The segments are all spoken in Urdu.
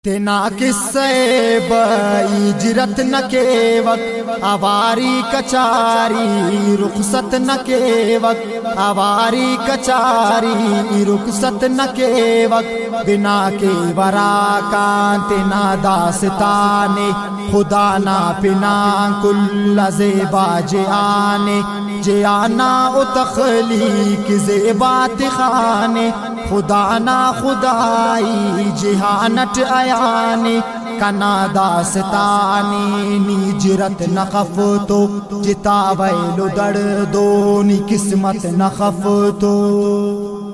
تینا قصے ہجرت نہ کے وقت آواری کچاری رخصت نہ کے وقت آواری کچاری رخصت نہ کے وقت بنا کے ورا کا تینا داستانے خدا نا پنا کل زیبا جانے جانا او تخلیق زیبات خانے خدا نا خدائی جہانت آیانی کنا داستانی نیجرت نخفتو جتا ویلو دردونی قسمت نخفتو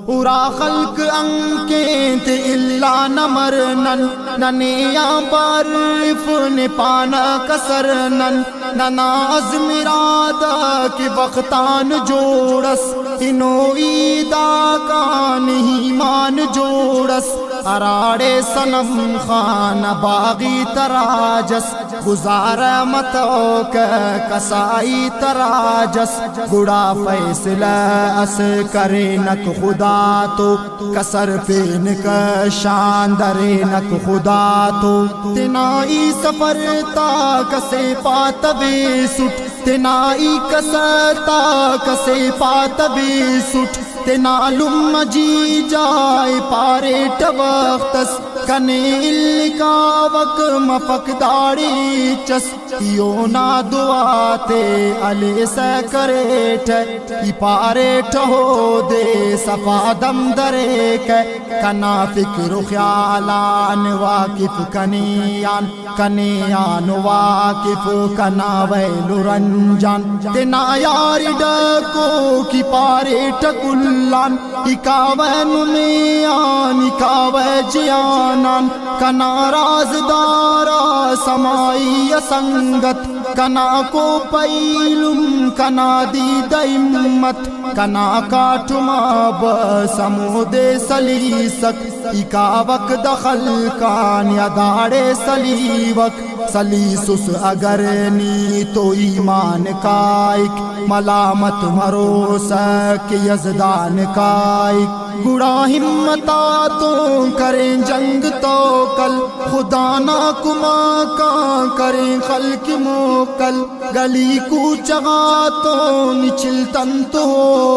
پورا خلق انکیت اللہ نمرنن ننیا بارف نپانا کسرنن ننا عزم ارادہ کی وقتان جوڑس انو ایدہ کان ایمان جوڑس اراڑے سنم خان باغی تراجس گزار متو کسائی تراجس گڑا فیصلہ اس کرے نک خدا تو کسر پین کا شاندرے نک خدا تو تنائی سفر تا کسے پات بے سٹ تنائی کسر تا کسے پات بے سٹ تنا لم جی جائے پارے وقتس کنے کا وق مفق داڑی چس یونا دعا تے علی سے کریٹ ای پارے ٹہو دے صفا دم درے کے کنا فکر و خیالان واقف کنیان واقف کنا ویل رنجان تنا یار ڈکو کی پارے ٹکلان اکاوین میان اکاوے جیانان کنا رازدارا سمائی سنگت کنا کو پیلم کنا دید امت کنا کاٹما بسمود سلیسک اکاوک دخل کان یا داڑے سلیوک سلیسس اگر نی تو ایمان کائک ملامت مروسک یزدان کائک گڑا ہمتا تو کریں جنگ تو کل خدا نا کما کا کریں خلق موکل گلی کو چغا تو نچل تن تو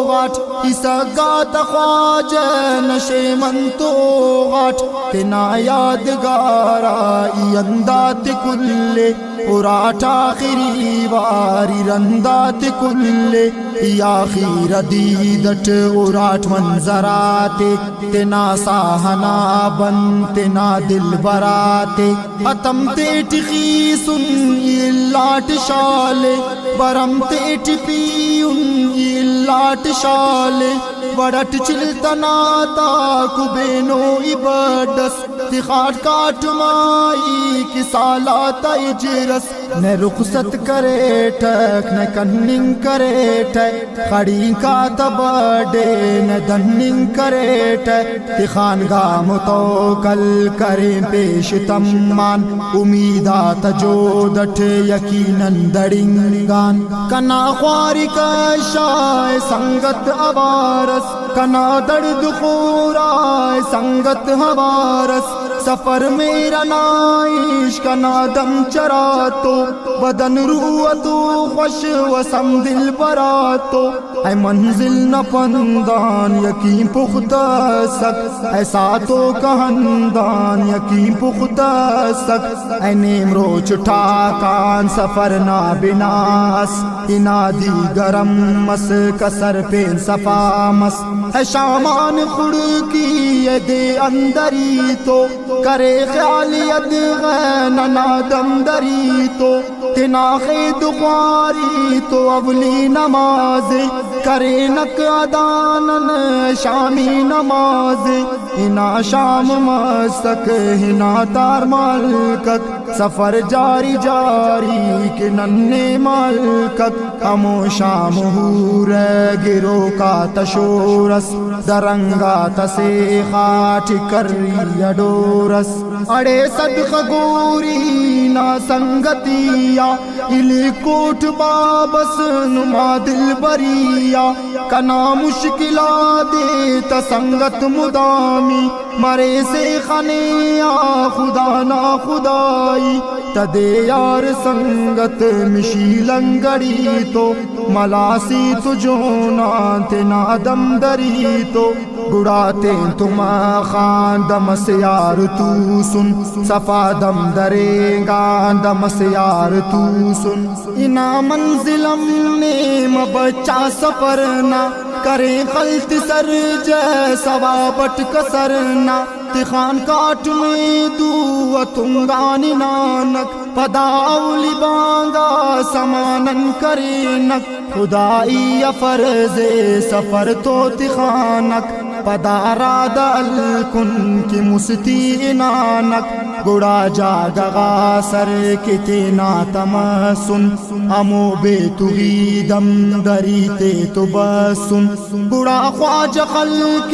غاٹ اسا گات خواج نشے من تو غاٹ تنا یادگارا ای اندات کلے پراٹ آخری واری رندات کلے ای آخیر دیدت اراٹ منظراتے تنا ساہنا بن تنا دل براتے اتم تیٹ خیسن ای لاٹ شالے برم تیٹ پیون ای لاٹ شالے وڑٹ چلتنا تا کبینو ای بڑس تخاٹ کاٹ مائی کی سالات اجرس نے رخصت کرے ٹک نے کننگ کرے ٹک خڑی کا تبڑے نے دننگ کرے ٹک تخان گام تو کل کرے پیش تمان امیدات جودت یقیناً دڑنگان کنا خواری کا شائع سنگت عبارس کنا درد خورائے سنگت حوارس سفر میرا نائش کنا دم چرا تو بدن روتو خوش وسم دل برا تو اے منزل نہ پندان یقین پختہ سک اے ساتو کہندان یقین پختہ سک اے نیم رو چٹھا کان سفر نہ بناس انادی گرم مس کسر پین صفا مس اے شامان خڑکی دے اندری تو کرے خیالیت غین نادم دری تو تنا خید خواری تو اولی نماز کرے نک ادانن شامی نماز ہنا شام مستک ہنا تار مالکک سفر جاری جاری کہ ننے مالکک امو شام ہور گرو کا تشورس درنگا تسے خاٹ کری ڈورس اڑے صدق گوری نا سنگتیا الی کوٹ بابس نما دل بریا کنا مشکلا دے تسنگت مدامی مرے سے خنیا خدا نا خدائی تدے یار سنگت مشی لنگڑی تو ملاسی تجونا تنا دم دری تو گڑاتے تم خان دم سے یار تو سن صفا دم درے گا دم سے یار تو سن انا منزلم نیم بچہ سفرنا کرے خلط سر جیسا بٹ کسرنا تخان کاٹ میں دو تنگانی نانک پداولی بانگا سمانن کرینک خدائی فرض سفر تو تخانک پداراد الکن کی مستی انانک گڑا جاگا سر کتنا تمسن امو بے توی دم دری تے تو بسن گڑا خواج خلق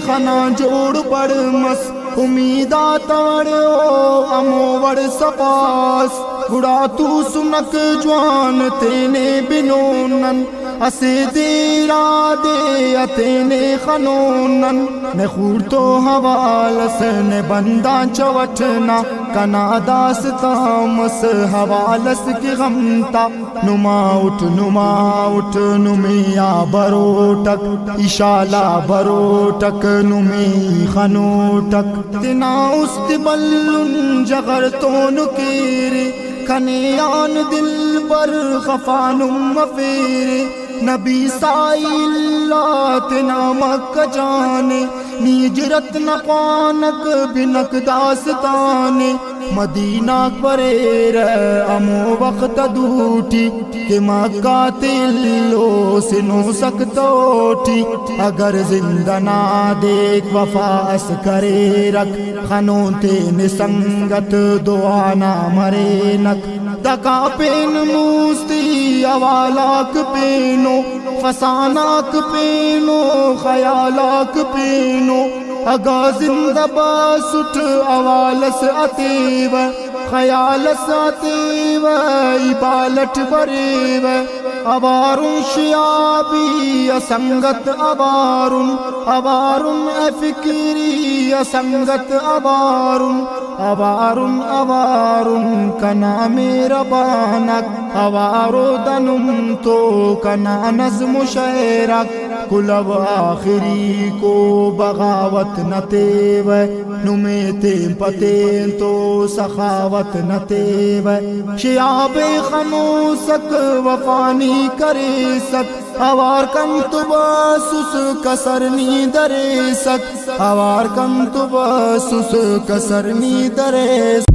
خنا جوڑ پڑ مس امیدہ توڑو امو وڑ سپاس گڑا تو سنک جوان تینے بنونن اسے دیرا دے اتینے خنونن نے خور تو حوالس نے بندہ چوٹنا کنا داستامس حوالس کی غمتا نما اٹھ نمیا بروٹک اشالہ بروٹک نمی خنوٹک تنا استبلن جغر تو نکیرے کھنیان دل پر خفانم مفیرے نبی سائی اللہ تنا مکہ جانے نیجرت نقانک بنک داستانے مدینہ پریر امو وقت دوٹی کہ مکہ تلو سنو سکتوٹی اگر زندہ نہ دیکھ وفاس کرے رکھ خنوں تین سنگت دعانا مرے نک دکا پین موستی اوالاک پینو فساناک پینو خیالاک پینو اگا زندہ باسٹ اوالس اتیو خیالس اتیو عبالت بریو ابارن شیابی سنگت ابارن اے فکری سنگت ابارن کنا میرا بانک اوارو دنم تو کنا نظم شعرک کلب آخری کو بغاوت نتیو نمیتے پتیں تو سخاوت نتیو شیاب خموسک وفانی کرے سک اوار کم تو باسس کسرنی درے سک اوار کم تو باسس کسرنی درے